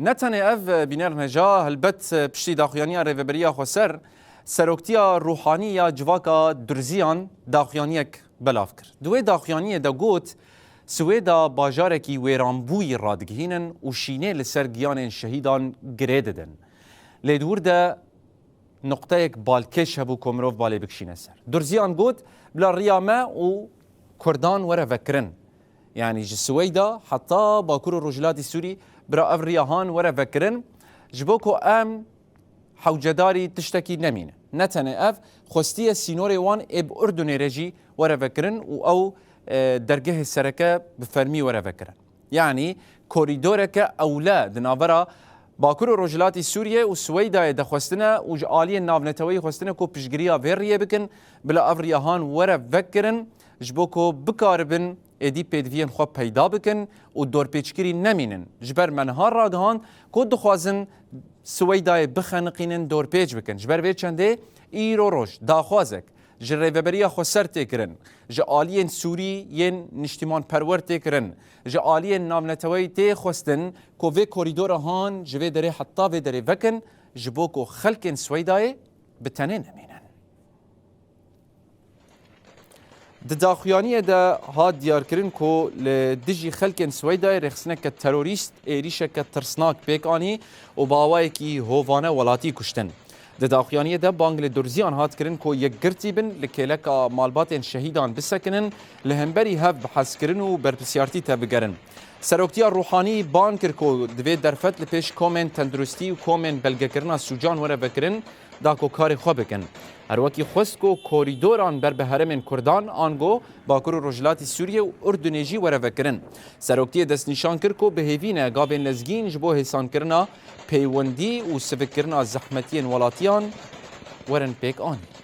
نتنه اف بینر نجا هلبت پشتی داخویانی ریوبریا خسر سروکتیا روحانی یا جواکا درزیان داخویانیک بلاف کرد. دوی داخویانی دا گوت سویدا باجارکی ویرانبوی رادگهینن و شینه لسر گیان شهیدان گریددن. لیدور دا نقطه یک بالکش هبو کمروف بالی بکشینه سر. درزیان گوت بلا ریامه و کردان وره وکرن. يعني سويدا حتى باكور الرجلات السوري برا افريهان ورا فكرن جبوكو ام حوجداري تشتكي نمينه نتنه اف خوستيه سينوري وان اب اردن رجي ورا فكرن او درجه السركه بفرمي ورا فكرن يعني كوريدورك اولاد نافرا باكور الرجلات السوريه وسويدا دخوستنا وجاليه نافنتوي خوستنا كو بشجريا فيريه بكن بلا افريهان ورا فكرن جبوكو بكاربن ادی پیدوین خواب پیدا بکن و دور پیچگیری نمینن جبر منها رادهان کد دخوازن سویدای بخنقینن دور پیچ بکن جبر وی چنده ایرو روش داخوازک جره وبریا خسر تکرن جالین سوری ین نشتیمان پرور تکرن جالین نامنتوی تی خواستن کو وی کوریدور هان جوی دره حتی وی دره وکن جبو کو خلق سویدای بتنه نمینن داخویانی دا هاد دیار کرن کو لدجی خلق سویدا رخصنه که تروریست ایریشه که ترسناک پیکانی و باوایی کی هووانه ولاتی کشتن. داخویانی دا بانگل درزیان هاد کرن کو یک گرتی بن لکیلک مالبات شهیدان بسکنن لهمبری هف بحث کرن و برپسیارتی تبگرن. سروکتیا روحانی بان کر کو دوی درفت لپیش کومن تندرستی و کومن بلگه کرنا سوجان وره بکرن دا کو کار خواه بکن. هر وکی خواست کو کوریدوران بر به هرم کردان آنگو باکور رجلات سوریه و اردنیجی وره وکرن. سروکتی دست نشان کرد کو به هیوینه گابن لزگین جبو حسان کرنا پیوندی و سفکرنا زحمتین ولاتیان ورن پیک آنی.